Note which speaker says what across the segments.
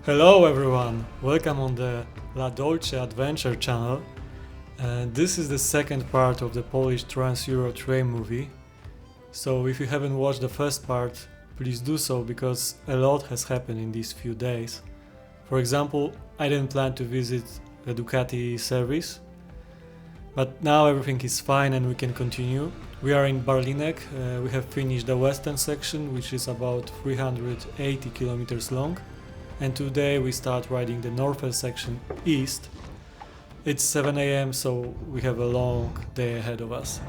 Speaker 1: Hello everyone, welcome on the La Dolce Adventure channel. This is the second part of the Polish Trans-Euro train movie. So if you haven't watched the first part, please do so because a lot has happened in these few days. For example, I didn't plan to visit the Ducati service, but now everything is fine and we can continue. We are in Barlinek, we have finished the western section, which is about 380 kilometers long. And today we start riding the northern section east. It's 7 a.m. so we have a long day ahead of us.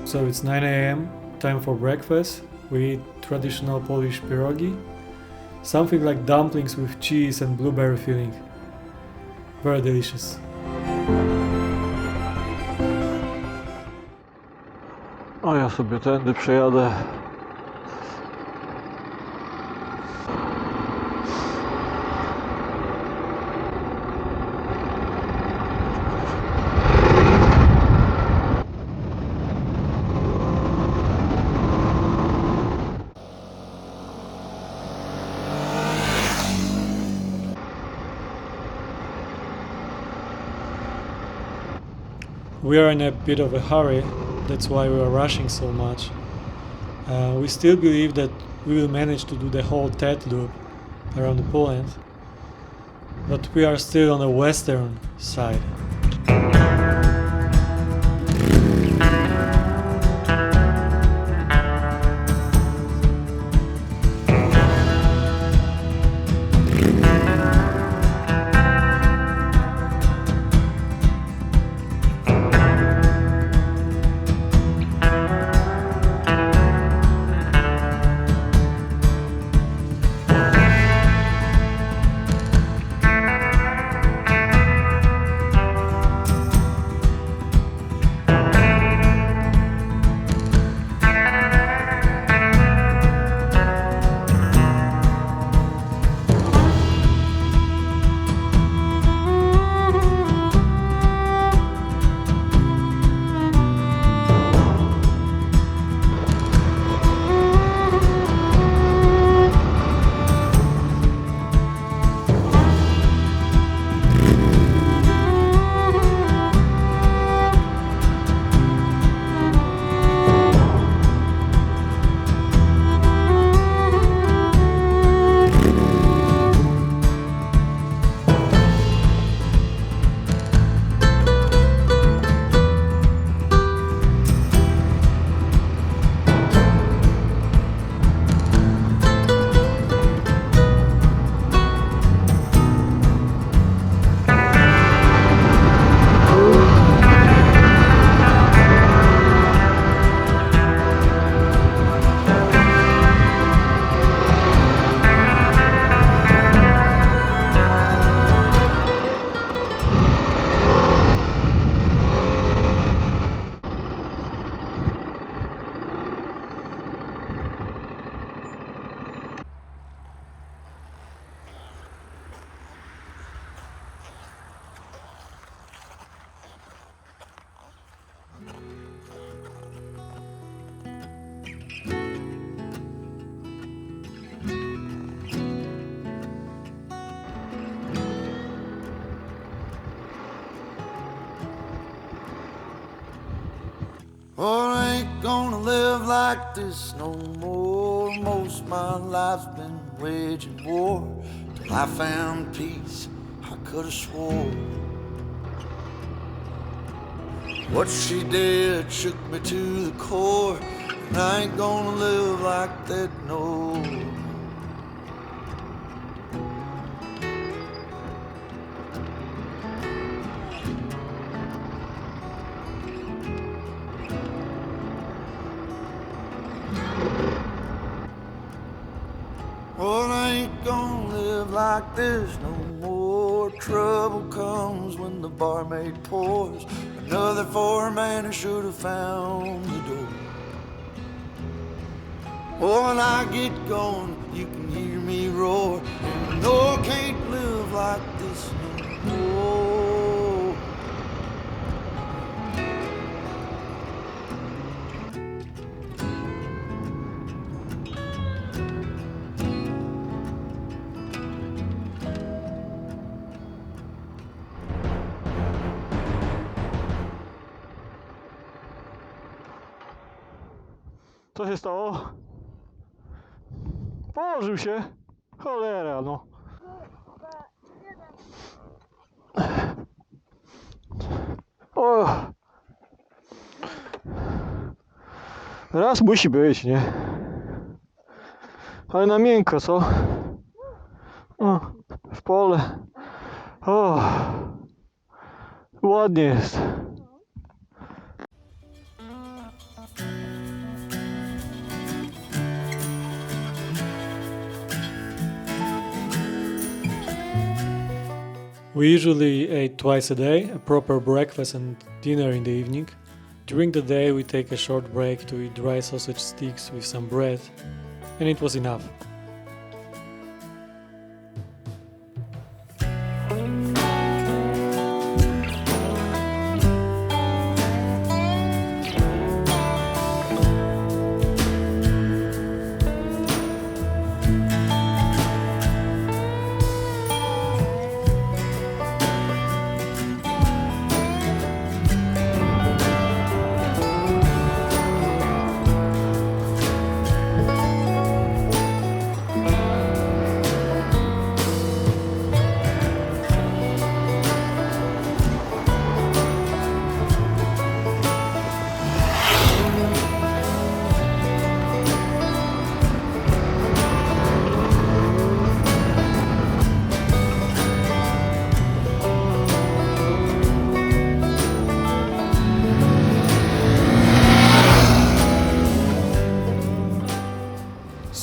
Speaker 1: So it's 9 a.m, time for breakfast. We eat traditional Polish pierogi, something like dumplings with cheese and blueberry filling. Very delicious.
Speaker 2: A ja sobie tędy przejadę.
Speaker 1: We are in a bit of a hurry, that's why we are rushing so much. We still believe that we will manage to do the whole TET loop around Poland, but we are still on the western side.
Speaker 3: Oh, I ain't gonna live like this no more. Most of my life's been waging war till I found peace. I could have swore what she did shook me to the core, and I ain't gonna live like that no more. Well, I ain't gonna live like this no more. Trouble comes when the barmaid pours another for a man who should have found the door. Oh, when I get going, you can hear me roar. And no, I can't live like this no more.
Speaker 2: Co się stało? Położył się. Cholera, no. O, raz musi być, nie? Ale na miękko, co? O, w pole. O, ładnie jest.
Speaker 1: We usually ate twice a day, a proper breakfast and dinner in the evening. During the day we take a short break to eat dry sausage sticks with some bread, and it was enough.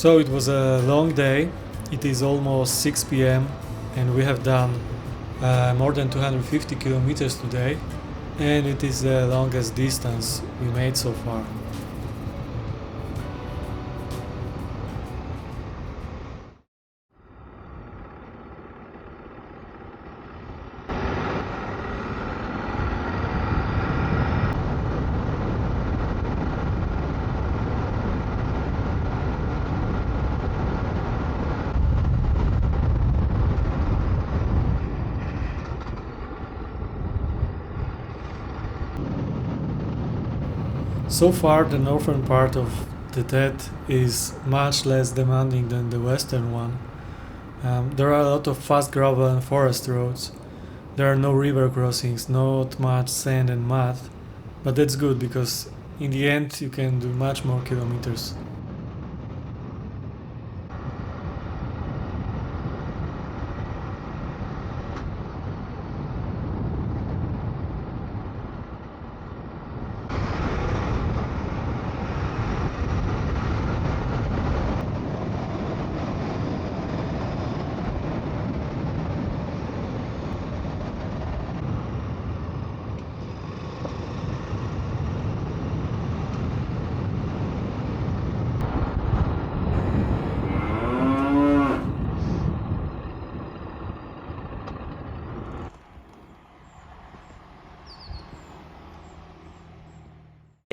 Speaker 1: So it was a long day. It is almost 6 p.m. and we have done more than 250 kilometers today, and it is the longest distance we made so far. So far, the northern part of the TET is much less demanding than the western one. There are a lot of fast gravel and forest roads. There are no river crossings, not much sand and mud, but that's good because in the end you can do much more kilometers.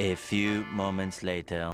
Speaker 4: A few moments later.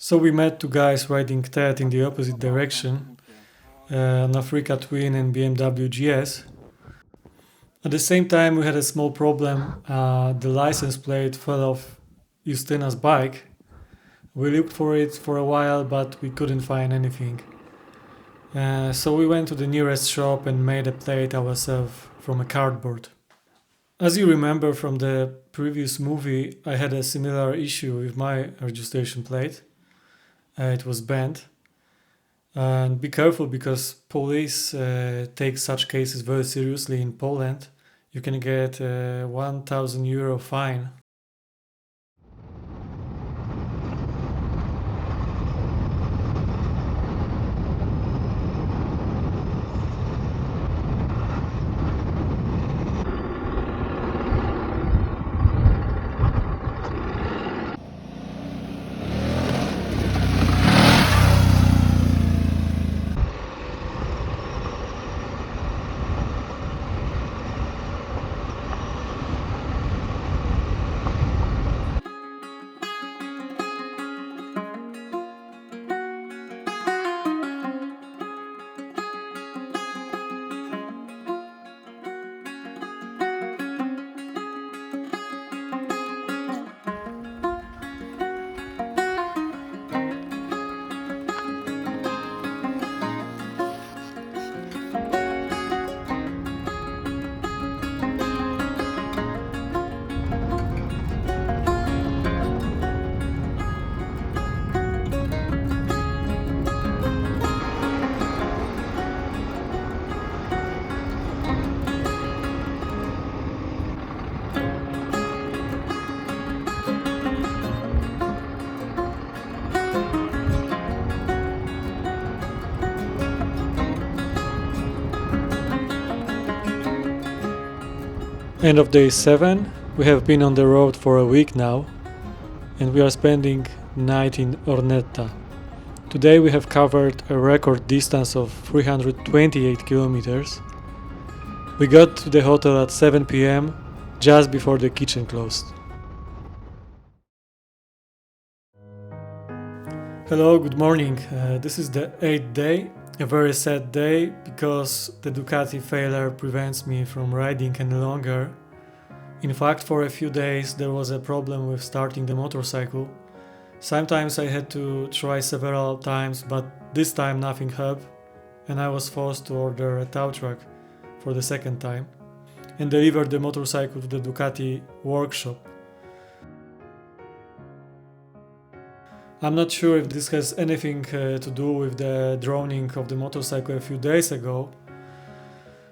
Speaker 1: So we met two guys riding TET in the opposite direction, an Africa Twin and BMW GS. At the same time, we had a small problem. The license plate fell off Justina's bike. We looked for it for a while, but we couldn't find anything. So we went to the nearest shop and made a plate ourselves from a cardboard. As you remember from the previous movie, I had a similar issue with my registration plate. It was bent. And be careful because police take such cases very seriously in Poland. You can get a €1,000 fine. End of day 7. We have been on the road for a week now, and we are spending night in Ornetta. Today we have covered a record distance of 328 kilometers. We got to the hotel at 7 p.m. just before the kitchen closed. Hello, good morning. This is the 8th day, a very sad day because the Ducati failure prevents me from riding any longer. In fact, for a few days there was a problem with starting the motorcycle. Sometimes I had to try several times, but this time nothing helped, and I was forced to order a tow truck for the second time and deliver the motorcycle to the Ducati workshop. I'm not sure if this has anything to do with the drowning of the motorcycle a few days ago.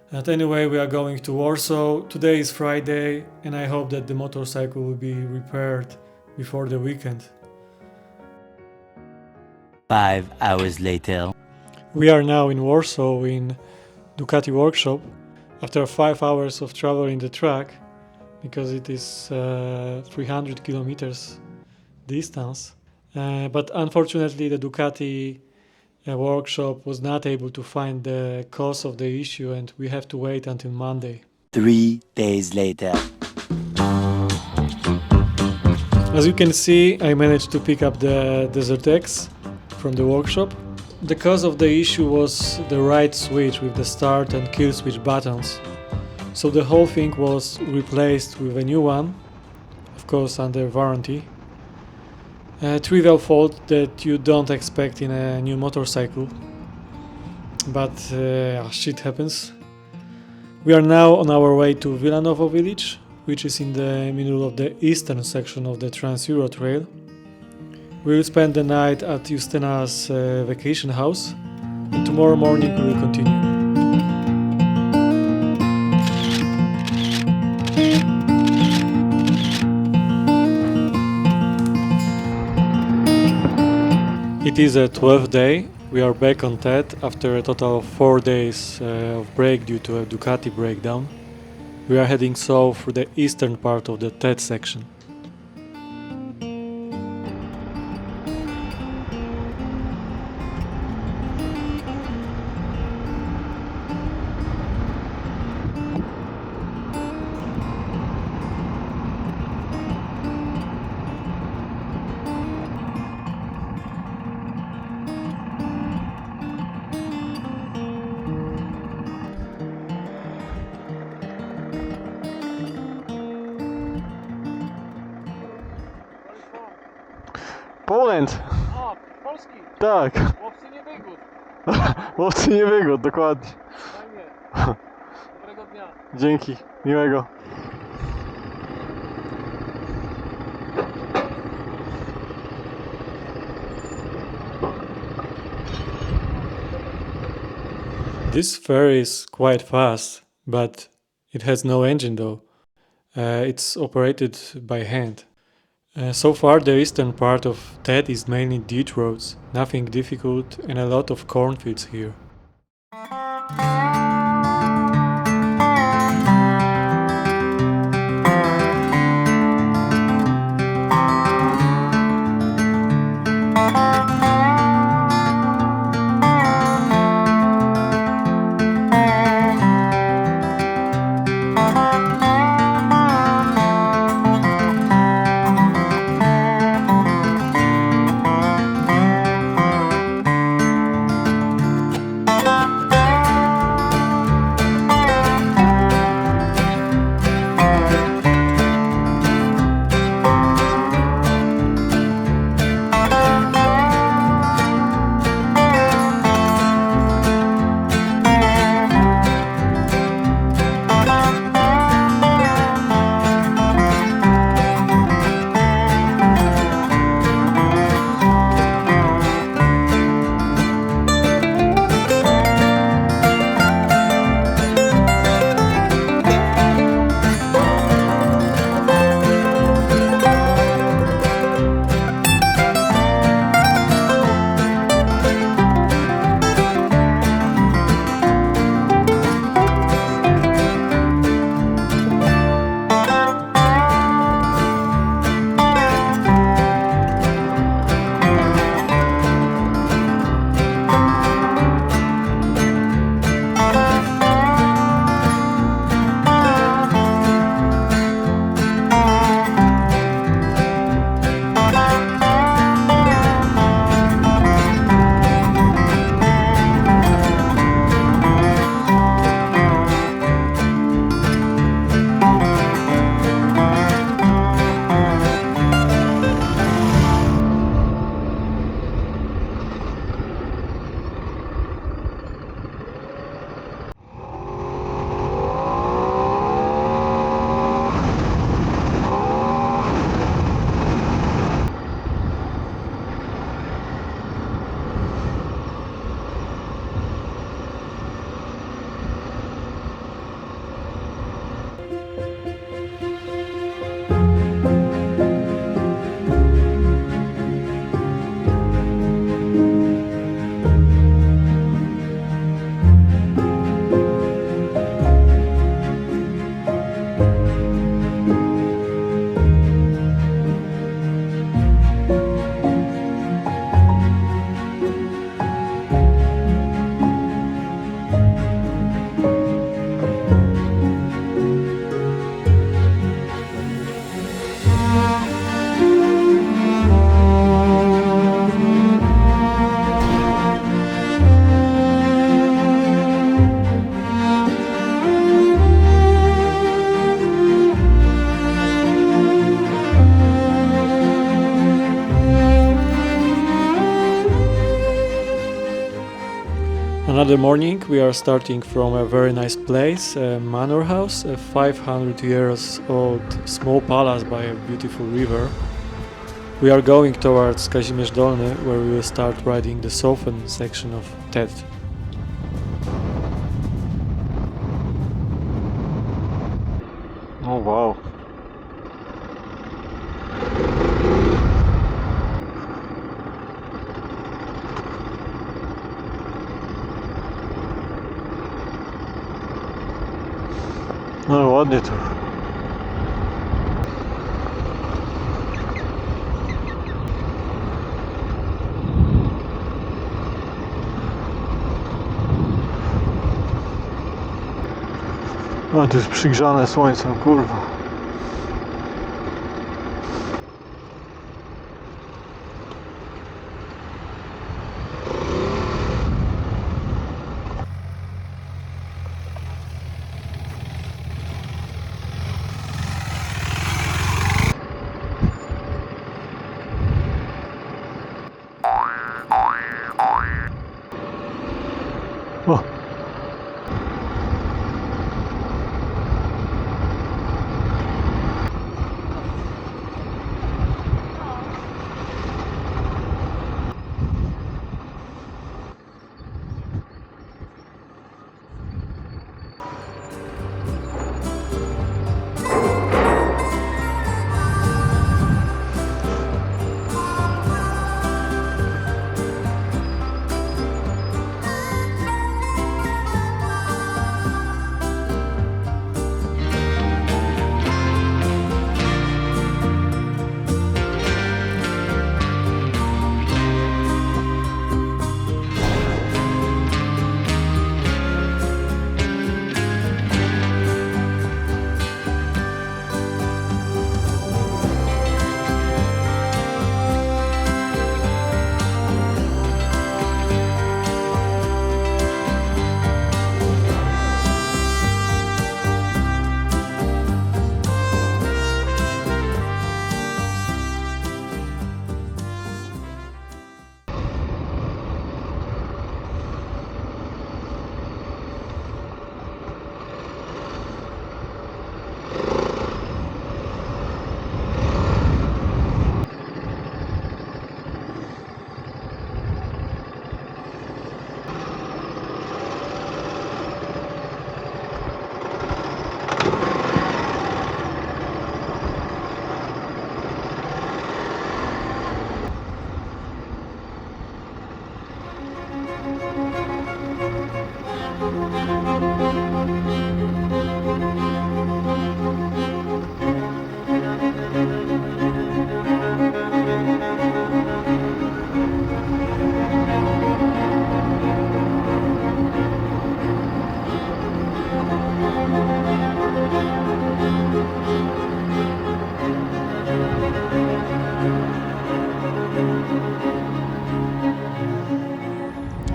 Speaker 1: But anyway, we are going to Warsaw. Today is Friday, and I hope that the motorcycle will be repaired before the weekend.
Speaker 4: 5 hours later.
Speaker 1: We are now in Warsaw in Ducati workshop after 5 hours of travel in the truck because it is 300 kilometers distance. But unfortunately the Ducati workshop was not able to find the cause of the issue, and we have to wait until Monday.
Speaker 4: 3 days later.
Speaker 1: As you can see, I managed to pick up the Desert X from the workshop. The cause of the issue was the right switch with the start and kill switch buttons. So the whole thing was replaced with a new one, of course under warranty. A trivial fault that you don't expect in a new motorcycle, but shit happens. We are now on our way to Vilanovo village, which is in the middle of the eastern section of the Trans-Euro Trail. We will spend the night at Justina's vacation house, and tomorrow morning we will continue. It is a 12th day. We are back on TET after a total of 4 days of break due to a Ducati breakdown. We are heading south through the eastern part of the TET section.
Speaker 2: Poland!
Speaker 1: A, polski!
Speaker 2: Tak!
Speaker 1: Łowcy niewygód!
Speaker 2: Łowcy niewygód, dokładnie.
Speaker 1: Fajnie. Dobrego dnia.
Speaker 2: Dzięki, miłego.
Speaker 1: This ferry is quite fast, but it has no engine though. It's operated by hand. So far, the eastern part of TET is mainly dirt roads, nothing difficult, and a lot of cornfields here. Another morning, we are starting from a very nice place, a manor house, a 500 years old small palace by a beautiful river. We are going towards Kazimierz Dolny, where we will start riding the southern section of TET.
Speaker 2: Oh wow. No ładnie tu. O, to jest przygrzane słońcem, kurwa.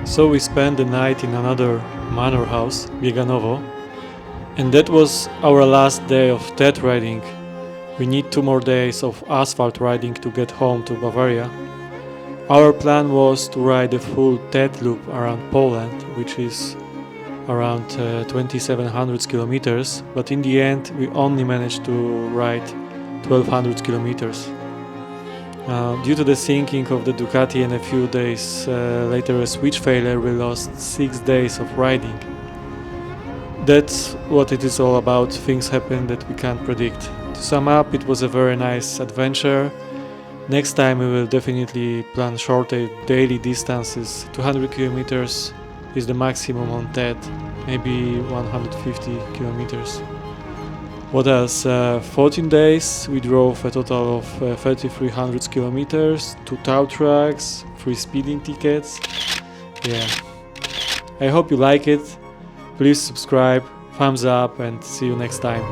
Speaker 1: So we spent the night in another manor house, Bieganowo, and that was our last day of TET riding. We need 2 more days of asphalt riding to get home to Bavaria. Our plan was to ride a full TET loop around Poland, which is around 2700 kilometers, but in the end we only managed to ride 1200 kilometers. Due to the sinking of the Ducati and a few days later a switch failure, we lost 6 days of riding. That's what it is all about. Things happen that we can't predict. To sum up, it was a very nice adventure. Next time we will definitely plan shorter daily distances. 200 kilometers is the maximum on TET, maybe 150 kilometers. What else? 14 days we drove a total of 3300 kilometers, 2 tow trucks, 3 speeding tickets. Yeah. I hope you like it. Please subscribe, thumbs up, and see you next time.